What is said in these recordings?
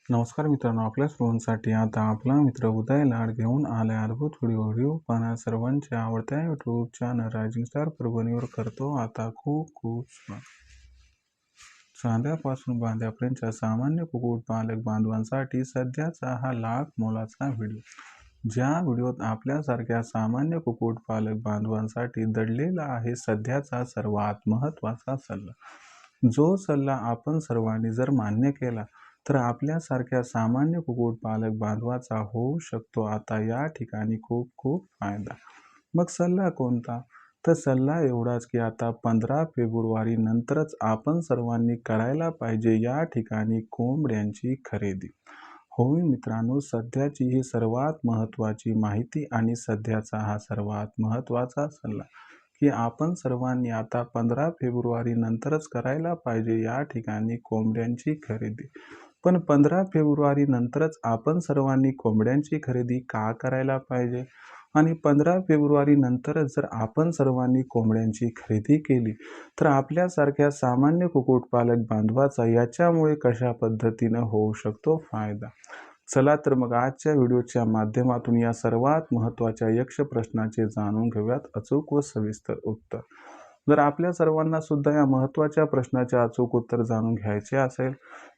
नमस्कार मित्रांनो, आपल्या सर्वांसाठी आता आपला मित्र उदय लाड घेऊन आलाय अद्भुत व्हिडिओ पाहणार सर्वांच्या आवडत्या यूट्यूब चॅनल रायझिंग स्टार परभणीवर करतो आता खूप खूप स्वागत. चांद्यापासून बांध्यापर्यंतच्या सामान्य कुक्कुटपालक बांधवांसाठी सध्याचा हा लाख मोलाचा व्हिडिओ. ज्या व्हिडिओत आपल्यासारख्या सामान्य कुक्कुटपालक बांधवांसाठी दडलेला आहे सध्याचा सर्वात महत्त्वाचा सल्ला. जो सल्ला आपण सर्वांनी जर मान्य केला तर आपल्यासारख्या सामान्य कुक्कुटपालक बांधवाचा होऊ शकतो आता या ठिकाणी खूप खूप फायदा. मग सल्ला कोणता? तर सल्ला एवढाच की आता 15 फेब्रुवारी नंतरच आपण सर्वांनी करायला पाहिजे या ठिकाणी कोंबड्यांची खरेदी. होय मित्रांनो, सध्याची ही सर्वात महत्त्वाची माहिती आणि सध्याचा हा सर्वात महत्त्वाचा सल्ला की आपण सर्वांनी आता 15 फेब्रुवारी नंतरच करायला पाहिजे या ठिकाणी कोंबड्यांची खरेदी. पण 15 फेब्रुवारी नंतरच आपण सर्वांनी कोंबड्यांची खरेदी का करायला पाहिजे? आणि 15 फेब्रुवारी नंतरच जर आपण सर्वांनी कोंबड्यांची खरेदी केली तर आपल्यासारख्या सामान्य कुक्कुटपालक बांधवाचा याच्यामुळे कशा पद्धतीनं होऊ शकतो फायदा. चला तर मग आजच्या व्हिडिओच्या माध्यमातून या सर्वात महत्त्वाच्या यक्ष प्रश्नाचे जाणून घेऊयात अचूक व सविस्तर उत्तर. जर आपल्या सर्वांना सुद्धा या महत्त्वाच्या प्रश्नाचे अचूक उत्तर जाणून घ्यायचे असेल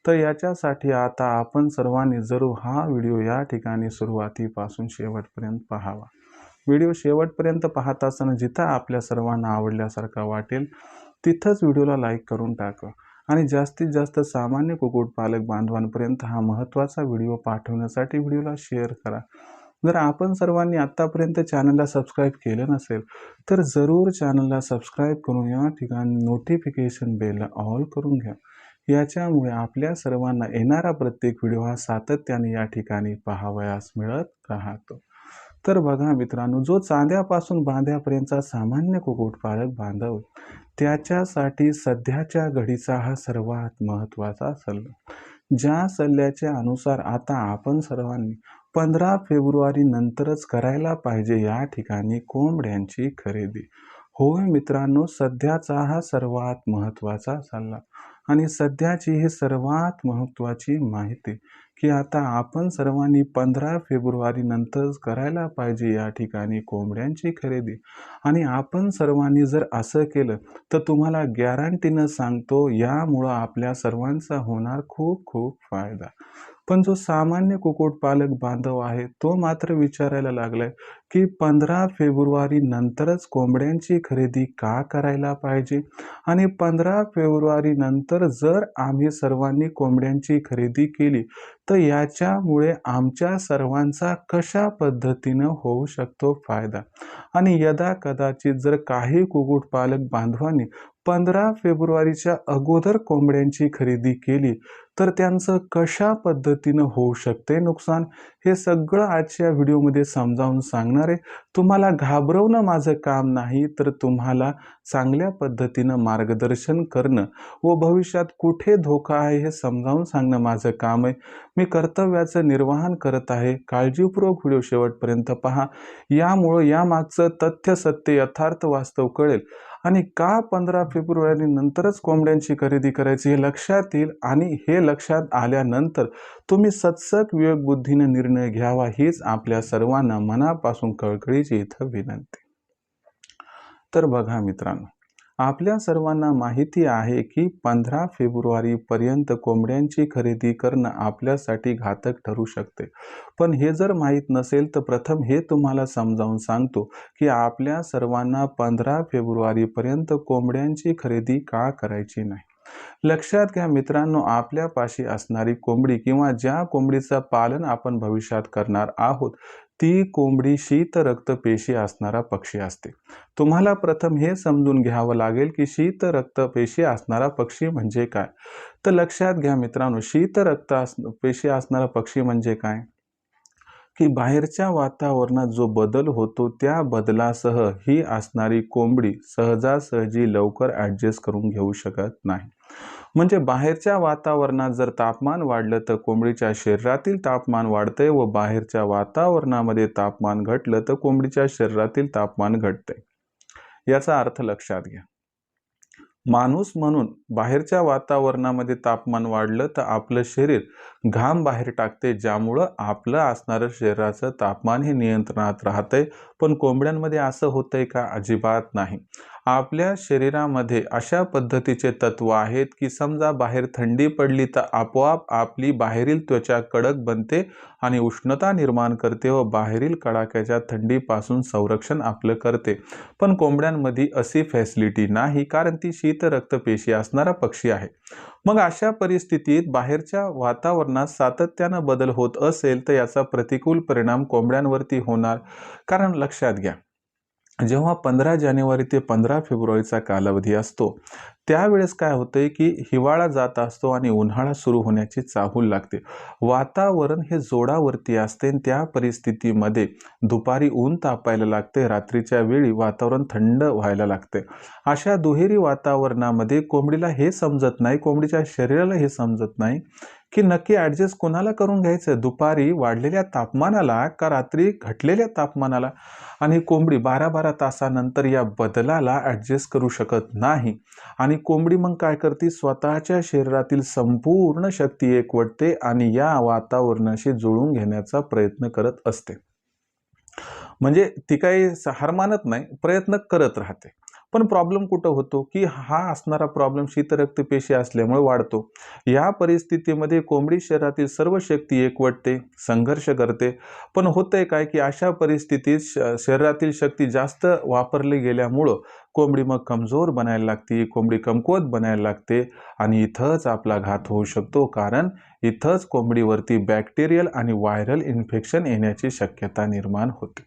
तर याच्यासाठी आता आपण सर्वांनी जरूर हा व्हिडिओ या ठिकाणी सुरुवातीपासून शेवटपर्यंत पाहावा. व्हिडिओ शेवटपर्यंत पाहत असताना जिथं आपल्या सर्वांना आवडल्यासारखा वाटेल तिथंच व्हिडिओला लाईक करून टाका आणि जास्तीत जास्त सामान्य कुक्कुटपालक बांधवांपर्यंत हा महत्त्वाचा व्हिडिओ पाठवण्यासाठी व्हिडिओला शेअर करा. जर आपण सर्वांनी आत्तापर्यंत चॅनलला सबस्क्राईब केलं नसेल तर जरूर चॅनलला सबस्क्राईब करून या ठिकाणी नोटिफिकेशन बेलला ऑल करून घ्या. याच्यामुळे आपल्या सर्वांना येणारा प्रत्येक व्हिडिओ हा सातत्याने या ठिकाणी पाहावयास मिळत राहतो. तर बघा मित्रांनो, जो चांद्यापासून बांध्यापर्यंतचा सामान्य कुक्कुटपालक बांधव त्याच्यासाठी सध्याच्या घडीचा हा सर्वात महत्त्वाचा सल्ला. ज्या सल्ल्याच्या अनुसार आता आपण सर्वांनी 15 फेब्रुवारी नंतरच करायला पाहिजे या ठिकाणी कोंबड्यांची खरेदी. होय मित्रांनो, सध्याचा हा सर्वात महत्त्वाचा सल्ला आणि सध्याची ही सर्वात महत्त्वाची माहिती की आता आपण सर्वांनी 15 फेब्रुवारी नंतरच करायला पाहिजे या ठिकाणी कोंबड्यांची खरेदी. आणि आपण सर्वांनी जर असं केलं तर तुम्हाला गॅरंटीनं सांगतो यामुळं आपल्या सर्वांचा होणार खूप खूप फायदा. पण जो सामान्य कुक्कुटपालक बांधव आहे तो मात्र विचारायला लागलाय की 15 फेब्रुवारी नंतरच कोंबड्यांची खरेदी का करायला पाहिजे आणि 15 फेब्रुवारी नंतर जर आम्ही सर्वांनी कोंबड्यांची खरेदी केली तर याच्यामुळे आमच्या सर्वांचा कशा पद्धतीनं होऊ शकतो फायदा. आणि यदा कदाचित जर काही कुक्कुटपालक बांधवांनी 15 फेब्रुवारीच्या अगोदर कोंबड्यांची खरेदी केली तर त्यांचं कशा पद्धतीनं होऊ शकते नुकसान, हे सगळं आजच्या व्हिडिओमध्ये समजावून सांगणार आहे. तुम्हाला घाबरवणं माझं काम नाही तर तुम्हाला चांगल्या पद्धतीनं मार्गदर्शन करणं व भविष्यात कुठे धोका आहे हे समजावून सांगणं माझं काम आहे. मी कर्तव्याचं निर्वहन करत आहे. काळजीपूर्वक व्हिडिओ शेवटपर्यंत पहा. यामुळं यामागचं तथ्य सत्य यथार्थ वास्तव कळेल आणि का 15 फेब्रुवारी नंतरच कोंबड्यांची खरेदी करायची हे लक्षात येईल आणि हे लक्षात आल्यानंतर तुम्ही सत्सक विवेकबुद्धीने निर्णय घ्यावा हीच आपल्या सर्वांना मनापासून कळकळीची इथं विनंती. तर बघा मित्रांनो, आपल्या सर्वांना माहिती आहे की 15 फेब्रुवारी पर्यंत कोंबड्यांची खरेदी करणं आपल्यासाठी घातक ठरू शकते. पण हे जर माहीत नसेल तर प्रथम हे तुम्हाला समजावून सांगतो की आपल्या सर्वांना 15 फेब्रुवारी पर्यंत कोंबड्यांची खरेदी का करायची नाही. लक्षात घ्या मित्रांनो, आपल्यापाशी असणारी कोंबडी किंवा ज्या कोंबडीचं पालन आपण भविष्यात करणार आहोत ती कोंबडी शीत रक्तपेशी असणारा पक्षी असते. तुम्हाला प्रथम हे समजून घ्यावं लागेल की शीत रक्तपेशी असणारा पक्षी म्हणजे काय. तर लक्षात घ्या मित्रांनो, शीत पेशी असणारा पक्षी म्हणजे काय की बाहेरच्या वातावरणात जो बदल होतो त्या बदलासह ही असणारी कोंबडी सहजासहजी लवकर ॲडजस्ट करून घेऊ शकत नाही. म्हणजे बाहेरच्या वातावरणात जर तापमान वाढलं तर कोंबडीच्या शरीरातील तापमान वाढते व बाहेरच्या वातावरणामध्ये तापमान घटलं तर कोंबडीच्या शरीरातील तापमान घटते. याचा अर्थ लक्षात घ्या. माणूस म्हणून बाहेरच्या वातावरणामध्ये तापमान वाढलं तर आपलं शरीर घाम बाहेर टाकते, ज्यामुळं आपलं असणारं शरीराचं तापमान हे नियंत्रणात राहतंय. पण कोंबड्यांमध्ये असं होतंय का? अजिबात नाही. आपल्या शरीरामध्ये अशा पद्धतीचे तत्व आहेत की समजा बाहेर थंडी पडली तर आपोआप आपली बाहेरील त्वचा कडक बनते आणि उष्णता निर्माण करते व बाहेरील कडाक्याच्या थंडीपासून संरक्षण आपलं करते. पण कोंबड्यांमध्ये अशी फॅसिलिटी नाही, कारण ती शीत रक्तपेशी असणारा पक्षी आहे. मग अशा परिस्थितीत बाहेरच्या वातावरणात सातत्यानं बदल होत असेल तर याचा प्रतिकूल परिणाम कोंबड्यांवरती होणार. कारण लक्षात घ्या, जेव्हा 15 जानेवारी ते 15 फेब्रुवारीचा कालावधी असतो, त्यावेळेस काय होतंय की हिवाळा जात असतो आणि उन्हाळा सुरू होण्याची चाहूल लागते. वातावरण हे जोडावरती असते आणि त्या परिस्थितीमध्ये दुपारी ऊन तापायला लागते, रात्रीच्या वेळी वातावरण थंड व्हायला लागते. अशा दुहेरी वातावरणामध्ये कोंबडीला हे समजत नाही, कोंबडीच्या शरीराला हे समजत नाही की नक्की ॲडजस्ट कोणाला करून घ्यायचं, दुपारी वाढलेल्या तापमानाला का रात्री घटलेल्या तापमानाला. आणि कोंबडी 12-12 तासानंतर या बदलाला ॲडजस्ट करू शकत नाही आणि कोंबडी मग काय करते, स्वतःच्या शरीरातील संपूर्ण शक्ती एकवटते आणि या वातावरणाशी जुळून घेण्याचा प्रयत्न करत असते. म्हणजे ती काही हार मानत नाही, प्रयत्न करत राहते. पण प्रॉब्लेम कुठं होतो की हा असणारा प्रॉब्लेम शीतरक्तपेशी असल्यामुळे वाढतो. या परिस्थितीमध्ये कोंबडी शरीरातील सर्व शक्ती एकवटते, संघर्ष करते. पण होतंय काय की अशा परिस्थितीत शरीरातील शक्ती जास्त वापरली गेल्यामुळं कोंबडी मग कमजोर बनायला लागते, कोंबडी कमकुवत बनायला लागते आणि इथंच आपला घात होऊ शकतो. कारण इथंच कोंबडीवरती बॅक्टेरियल आणि व्हायरल इन्फेक्शन येण्याची शक्यता निर्माण होते.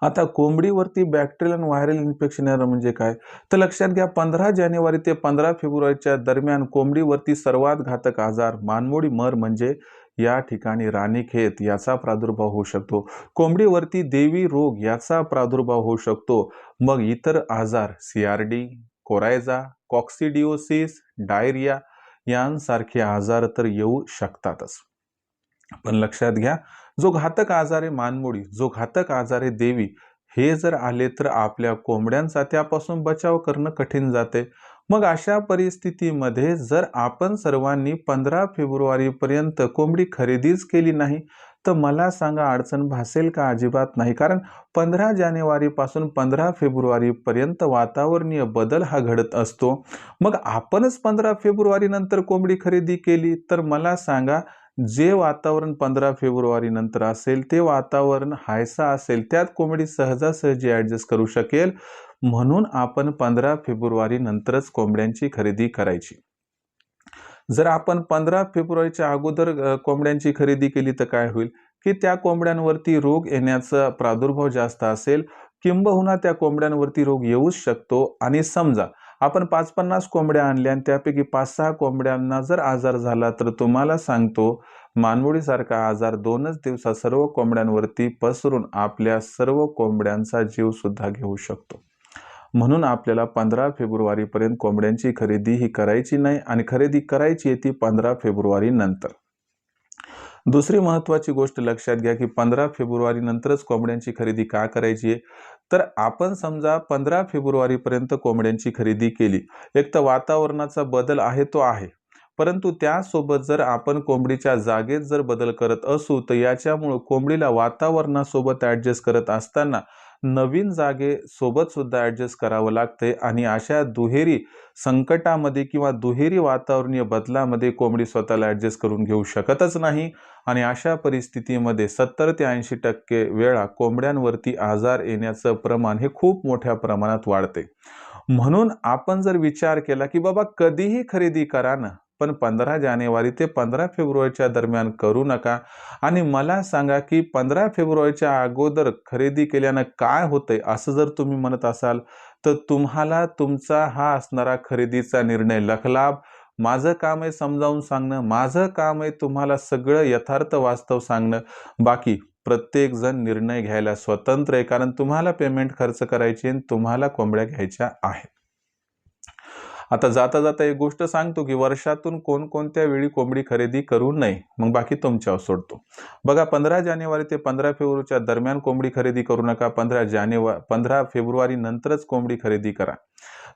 आता कोंबडीवरती बॅक्टेरियल आणि व्हायरल इन्फेक्शन येणं म्हणजे काय? तर लक्षात घ्या, 15 जानेवारी ते 15 फेब्रुवारीच्या दरम्यान कोंबडीवरती सर्वात घातक आजार मानमोडी मर म्हणजे या ठिकाणी राणीखेत याचा प्रादुर्भाव होऊ शकतो. कोंबडीवरती देवी रोग याचा प्रादुर्भाव होऊ शकतो. मग इतर आजार CRD, कोरायझा, कॉक्सिडिओसिस, डायरिया यांसारखे आजार तर येऊ शकतातच. पण लक्षात घ्या, जो घातक आजार आहे मानमोडी, जो घातक आजार आहे देवी, हे जर आले तर आपल्या कोंबड्यांचा त्यापासून बचाव करणं कठीण जाते. मग अशा परिस्थितीमध्ये जर आपण सर्वांनी 15 फेब्रुवारीपर्यंत कोंबडी खरेदीच केली नाही तर मला सांगा अडचण भासेल का? अजिबात नाही. कारण 15 जानेवारीपासून 15 फेब्रुवारीपर्यंत वातावरणीय बदल हा घडत असतो. मग आपणच 15 फेब्रुवारी नंतर कोंबडी खरेदी केली तर मला सांगा, जे वातावरण 15 फेब्रुवारी नंतर असेल ते वातावरण हायसा असेल, त्यात कोंबडी सहजासहजी ॲडजस्ट करू शकेल. म्हणून आपण 15 फेब्रुवारी नंतरच कोंबड्यांची खरेदी करायची. जर आपण 15 फेब्रुवारीच्या अगोदर कोंबड्यांची खरेदी केली तर काय होईल की त्या कोंबड्यांवरती रोग येण्याचा प्रादुर्भाव जास्त असेल, किंबहुना त्या कोंबड्यांवरती रोग येऊच शकतो. आणि समजा आपण 5-50 कोंबड्या आणल्या आणि त्यापैकी 5-6 कोंबड्यांना जर आजार झाला तर तुम्हाला सांगतो, मानमोडीसारखा आजार 2च दिवसात सर्व कोंबड्यांवरती पसरून आपल्या सर्व कोंबड्यांचा जीव सुद्धा घेऊ शकतो. म्हणून आपल्याला 15 फेब्रुवारीपर्यंत कोंबड्यांची खरेदी ही करायची नाही आणि खरेदी करायची आहे ती 15 फेब्रुवारी नंतर. दुसरी महत्त्वाची गोष्ट लक्षात घ्या की 15 फेब्रुवारी नंतरच कोंबड्यांची खरेदी का करायची आहे? तर आपण समजा 15 फेब्रुवारीपर्यंत कोंबड्यांची खरेदी केली. एक तर वातावरणाचा बदल आहे तो आहे. परंतु त्यासोबत जर आपण कोंबडीच्या जागेत जर बदल करत असू तर याच्यामुळे कोंबडीला वातावरणासोबत ॲडजस्ट करत असताना नवीन जागेसोबत सुद्धा ॲडजस्ट करावं लागते आणि अशा दुहेरी संकटामध्ये किंवा दुहेरी वातावरणीय बदलामध्ये कोंबडी स्वतःला ॲडजस्ट करून घेऊ शकतच नाही. आणि अशा परिस्थितीमध्ये 70 ते 80% वेळा कोंबड्यांवरती आजार येण्याचं प्रमाण हे खूप मोठ्या प्रमाणात वाढते. म्हणून आपण जर विचार केला की बाबा कधीही खरेदी करा ना, पण 15 जानेवारी ते 15 फेब्रुवारीच्या दरम्यान करू नका. आणि मला सांगा की 15 फेब्रुवारीच्या अगोदर खरेदी केल्यानं काय होतंय असं जर तुम्ही म्हणत असाल तर तुम्हाला तुमचा हा असणारा खरेदीचा निर्णय लखलाभ. माझं काम आहे समजावून सांगणं, माझं काम आहे तुम्हाला सगळं यथार्थ वास्तव सांगणं. बाकी प्रत्येक जण निर्णय घ्यायला स्वतंत्र आहे, कारण तुम्हाला पेमेंट खर्च करायची आणि तुम्हाला कोंबड्या घ्यायच्या आहेत. आता जाता जाता एक गोष्ट सांगतो की वर्षातून कोणकोणत्या वेळी कोंबडी खरेदी करू नये, मग बाकी तुमच्यावर सोडतो. बघा, 15 जानेवारी ते 15 फेब्रुवारीच्या दरम्यान कोंबडी खरेदी करू नका. 15 फेब्रुवारी नंतरच कोंबडी खरेदी करा.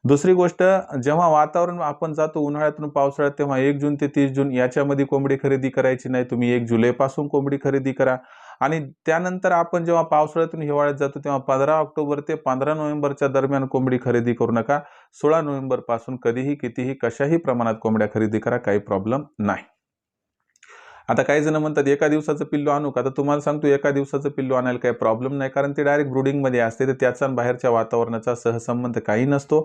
दुसरी गोष्ट, जेव्हा वातावरण आपण जातो उन्हाळ्यातून पावसाळ्यात, तेव्हा 1 जून ते 30 जून याच्यामध्ये कोंबडी खरेदी करायची नाही. तुम्ही 1 जुलैपासून कोंबडी खरेदी करा. आणि त्यानंतर आपण जेव्हा पावसाळ्यातून हिवाळ्यात जातो तेव्हा 15 ऑक्टोबर ते 15 नोव्हेंबरच्या दरम्यान कोंबडी खरेदी करू नका. 16 नोव्हेंबर पासून कधीही, कितीही, कशाही प्रमाणात कोंबड्या खरेदी करा, काही प्रॉब्लेम नाही. आता काही जण म्हणतात एका दिवसाचं पिल्लू आणू का? तर तुम्हाला सांगतो, एका दिवसाचं पिल्लू आणायला काही प्रॉब्लेम नाही, कारण ते डायरेक्ट ब्रूडिंगमध्ये असते, तर त्याचा बाहेरच्या वातावरणाचा सहसंबंध काही नसतो.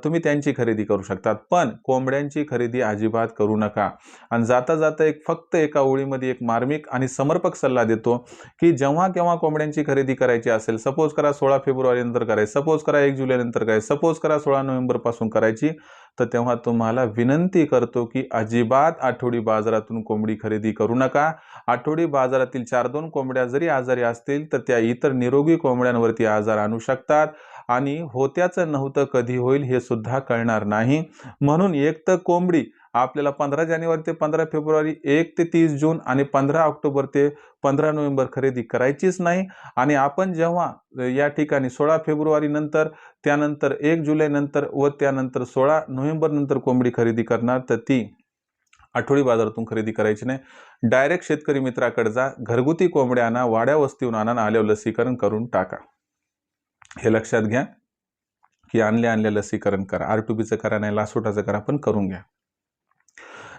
तुम्ही त्यांची खरेदी करू शकतात, पण कोंबड्यांची खरेदी अजिबात करू नका. आणि जाता जाता फक्त एका ओळीमध्ये एक मार्मिक आणि समर्पक सल्ला देतो की जेव्हा केव्हा कोंबड्यांची खरेदी करायची असेल, सपोज करा 16 फेब्रुवारी नंतर करायची, सपोज करा 1 जुलै नंतर करायची, सपोज करा 16 नोव्हेंबर पासून करायची, तर तेव्हा तुम्हाला विनंती करतो की अजिबात आठवडी बाजारातून कोंबडी खरेदी करू नका. आठवडी बाजारातील 4-2 कोंबड्या जरी आजारी असतील तर त्या इतर निरोगी कोंबड्यांवरती आजार आणू शकतात आणि होत्याचं नव्हतं कधी होईल हे सुद्धा कळणार नाही. म्हणून एक तर कोंबडी आपल्याला 15 जानेवारी ते 15 फेब्रुवारी, 1 ते 30 जून आणि 15 ऑक्टोबर ते 15 नोव्हेंबर खरेदी करायचीच नाही. आणि आपण जेव्हा या ठिकाणी 16 फेब्रुवारी नंतर, त्यानंतर 1 जुलै नंतर व त्यानंतर 16 नोव्हेंबर नंतर कोंबडी खरेदी करणार, तर ती आठवडी बाजारातून खरेदी करायची नाही. डायरेक्ट शेतकरी मित्राकडे जा, घरगुती कोंबड्या आणा, वाड्या वस्तीहून आणा, आल्यावर लसीकरण करून टाका. हे लक्षात घ्या की आणल्या लसीकरण करा. R2Bचं करा, नाही लासोटाचं करा, पण करून घ्या.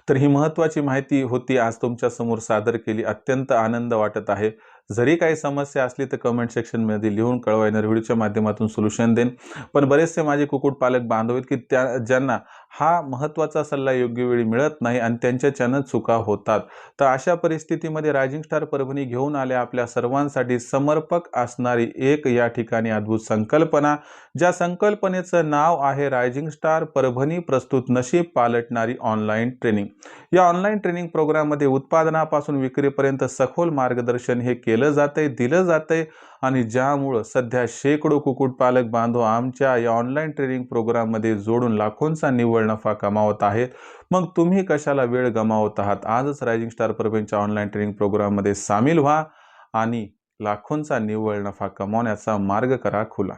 तर ही महत्त्वाची माहिती होती, आज तुमच्या समोर सादर केली. अत्यंत आनंद वाटत आहे. जरी काही समस्या असली तर कमेंट सेक्शनमध्ये लिहून कळवा, येणार व्हिडिओच्या माध्यमातून सोल्युशन देईन. पण बरेचसे माझे कुक्कुटपालक बांधव आहेत की ज्यांना हा महत्त्वाचा सल्ला योग्य वेळी मिळत नाही आणि त्यांच्याच्यानं चुका होतात. तर अशा परिस्थितीमध्ये रायझिंग स्टार परभणी घेऊन आले आपल्या सर्वांसाठी समर्पक असणारी एक या ठिकाणी अद्भुत संकल्पना, ज्या संकल्पनेचं नाव आहे रायझिंग स्टार परभणी प्रस्तुत नशीब पालटणारी ऑनलाईन ट्रेनिंग. या ऑनलाईन ट्रेनिंग प्रोग्राममध्ये उत्पादनापासून विक्रीपर्यंत सखोल मार्गदर्शन हे केलं जातंय, दिलं जातंय आणि ज्यामुळं सध्या शेकडो कुक्कुटपालक बांधव आमच्या या ऑनलाईन ट्रेनिंग प्रोग्राममध्ये जोडून लाखोंचा निव्वळ नफा कमावत आहेत. मग तुम्ही कशाला वेळ गमावत आहात? आजच रायझिंग स्टार परभणीच्या ऑनलाईन ट्रेनिंग प्रोग्राममध्ये सामील व्हा आणि लाखोंचा निव्वळ नफा कमावण्याचा मार्ग करा खुला.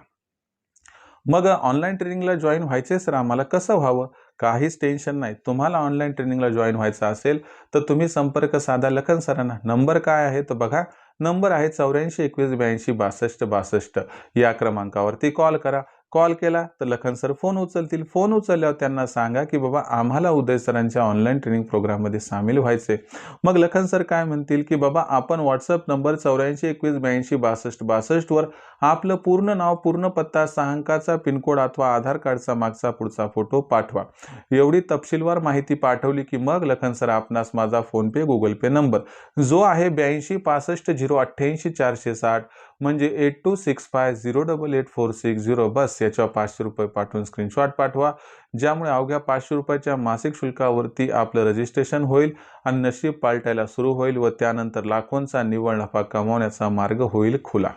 मग ऑनलाईन ट्रेनिंगला जॉईन व्हायचे सर आम्हाला, कसं व्हावं? काहीच टेन्शन नाही. तुम्हाला ऑनलाईन ट्रेनिंगला जॉईन व्हायचं असेल तर तुम्ही संपर्क साधा लखन सरांना. नंबर काय आहे तर बघा, नंबर आहे 84 21 82 62 62. या क्रमांकावरती कॉल करा. कॉल केला तर लखन सर फोन उचलतील. फोन उचलल्यावर त्यांना सांगा की बाबा आम्हाला उदय सरांच्या ऑनलाईन ट्रेनिंग प्रोग्राममध्ये सामील व्हायचे. मग लखन सर काय म्हणतील की बाबा आपण व्हॉट्सअप नंबर 84 21 82 62 62 वर आपलं पूर्ण नाव, पूर्ण पत्ता, 6 अंकाचा पिनकोड अथवा आधार कार्डचा मागचा पुढचा फोटो पाठवा. एवढी तपशीलवार माहिती पाठवली की मग लखन सर आपणास माझा फोनपे, गुगल पे नंबर जो आहे 82 65 088 460 म्हणजे 8265088460, बस याच्यावर 500 रुपये पाठवून स्क्रीनशॉट पाठवा, ज्यामुळे अवघ्या 500 रुपयाच्या मासिक शुल्कावरती आपलं रजिस्ट्रेशन होईल आणि नशीब पालटायला सुरू होईल व त्यानंतर लाखोंचा निव्वळ नफा कमावण्याचा मार्ग होईल खुला.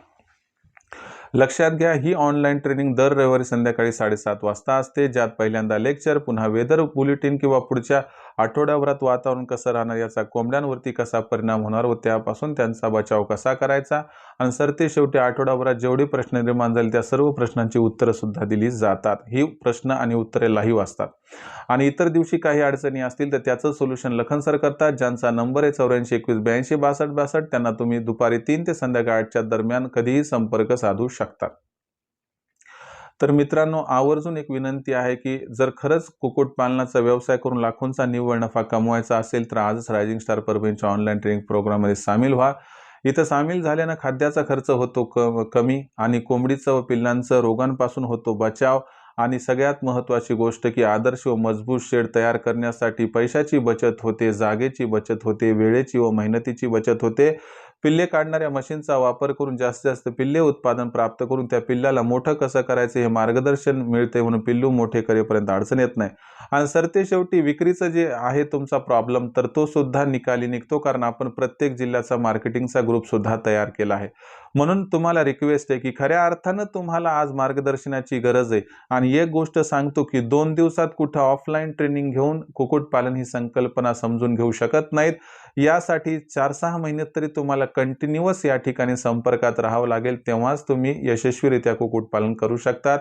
लक्षात घ्या, ही ऑनलाईन ट्रेनिंग दर रविवारी संध्याकाळी 7:30 वाजता असते, ज्यात पहिल्यांदा लेक्चर, पुन्हा वेदर बुलेटिन किंवा पुढच्या आठवड्याभरात वातावरण कसं राहणार, याचा कोंबड्यांवरती कसा परिणाम होणार व त्यापासून त्यांचा बचाव कसा करायचा, आणि सरते शेवटी आठवड्याभरात जेवढे प्रश्न निर्माण झाले त्या सर्व प्रश्नांची उत्तरं सुद्धा दिली जातात. ही प्रश्न आणि उत्तरे लाईव्ह असतात. आणि इतर दिवशी काही अडचणी असतील तर त्याचं सोल्युशन लखन सर करतात, ज्यांचा नंबर आहे 84 21 82 62 62. त्यांना तुम्ही दुपारी 3 ते संध्याकाळी 8च्या दरम्यान कधीही संपर्क साधू शकतात. तर मित्रांनो, आवर्जून एक विनंती आहे की जर खरंच कुक्कुटपालनाचा व्यवसाय करून लाखोंचा निव्वळ नफा कमवायचा असेल तर आजच रायझिंग स्टार परभणीच्या ऑनलाईन ट्रेनिंग प्रोग्राममध्ये सामील व्हा. इथं सामील झाल्यानं खाद्याचा खर्च होतो कमी आणि कोंबडीचं व पिल्लांचं रोगांपासून होतो बचाव. आणि सगळ्यात महत्त्वाची गोष्ट की आदर्श व मजबूत शेड तयार करण्यासाठी पैशाची बचत होते, जागेची बचत होते, वेळेची व मेहनतीची बचत होते. पिल्ले काढणाऱ्या मशीनचा वापर करून जास्तीत जास्त पिल्ले उत्पादन प्राप्त करून त्या पिल्लाला मोठं कसं करायचं हे मार्गदर्शन मिळते, म्हणून पिल्लू मोठे करेपर्यंत अडचण येत नाही. आणि सरते शेवटी विक्रीचं जे आहे तुमचा प्रॉब्लेम, तर तो सुद्धा निकाली निघतो, कारण आपण प्रत्येक जिल्ह्याचा मार्केटिंगचा ग्रुप सुद्धा तयार केला आहे. म्हणून तुम्हाला रिक्वेस्ट आहे की खऱ्या अर्थानं तुम्हाला आज मार्गदर्शनाची गरज आहे. आणि एक गोष्ट सांगतो की 2 दिवसात कुठं ऑफलाईन ट्रेनिंग घेऊन कुक्कुटपालन ही संकल्पना समजून घेऊ शकत नाहीत. यासाठी 4-6 महिने तरी तुम्हाला कंटिन्युअस या ठिकाणी संपर्कात राहावं लागेल, तेव्हाच तुम्ही यशस्वीरित्या कुक्कुटपालन करू शकतात.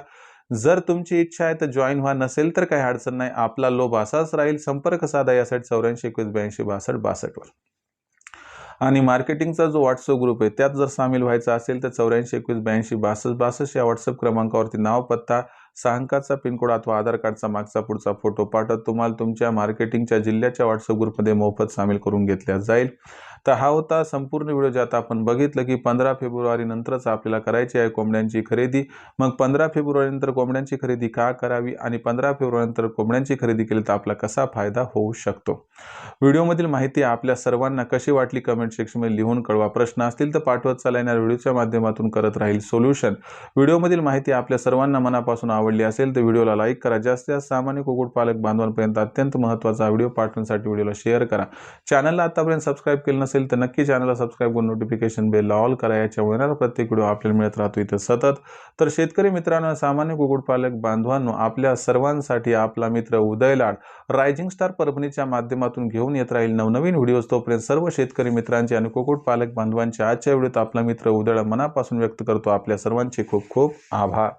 जर तुमची इच्छा आहे तर जॉईन व्हा, नसेल तर काही अडचण नाही. आपला लोभ असाच राहील. संपर्क साधा यासाठी 84 21 82 62 वर. आणि मार्केटिंगचा जो व्हॉट्सअप ग्रुप आहे त्यात जर सामील व्हायचं असेल तर 84 21 82 62 62 या व्हॉट्सअप क्रमांकावरती नाव, पत्ता, 6 अंकाचा पिनकोड अथवा आधार कार्डचा मागचा पुढचा फोटो पाठवत तुम्हाला तुमच्या मार्केटिंगच्या जिल्ह्याच्या व्हॉट्सअप ग्रुपमध्ये मोफत सामील करून घेतल्या जाईल. तर हा होता संपूर्ण व्हिडिओ, ज्यात आपण बघितलं की 15 फेब्रुवारी नंतरच आपल्याला करायची आहे कोंबड्यांची खरेदी. मग 15 फेब्रुवारी नंतर कोंबड्यांची खरेदी का करावी आणि 15 फेब्रुवारी नंतर कोंबड्यांची खरेदी केली तर आपला कसा फायदा होऊ शकतो. व्हिडिओमधील माहिती आपल्या सर्वांना कशी वाटली कमेंट सेक्शनमध्ये लिहून कळवा. प्रश्न असतील तर पाठवत चला, येणाऱ्या व्हिडिओच्या माध्यमातून करत राहील सोल्युशन. व्हिडिओमधील माहिती आपल्या सर्वांना मनापासून आवडली असेल तर व्हिडिओला लाईक करा. जास्तीत जास्त सामान्य कुक्कुटपालक बांधवांपर्यंत अत्यंत महत्त्वाचा व्हिडिओ पाठवण्यासाठी व्हिडिओला शेअर करा. चॅनलला आतापर्यंत सबस्क्राईब केलं नसेल तर नक्की चॅनलला सबस्क्राईब करून नोटिफिकेशन बेल ऑल करा. याच्यामुळे येणारा प्रत्येक व्हिडिओ आपल्याला मिळत राहतो इथं सतत. तर शेतकरी मित्रांनो, सामान्य कुक्कुटपालक बांधवांनो, आपल्या सर्वांसाठी आपला मित्र उदयलाड रायझिंग स्टार परभणीच्या माध्यमातून घेऊन येत राहील नवनवीन व्हिडिओज. तोपर्यंत सर्व शेतकरी मित्रांचे आणि कुक्कुटपालक बांधवांचे आजच्या व्हिडिओत आपला मित्र उदयलाड मनापासून व्यक्त करतो आपल्या सर्वांचे खूप खूप आभार.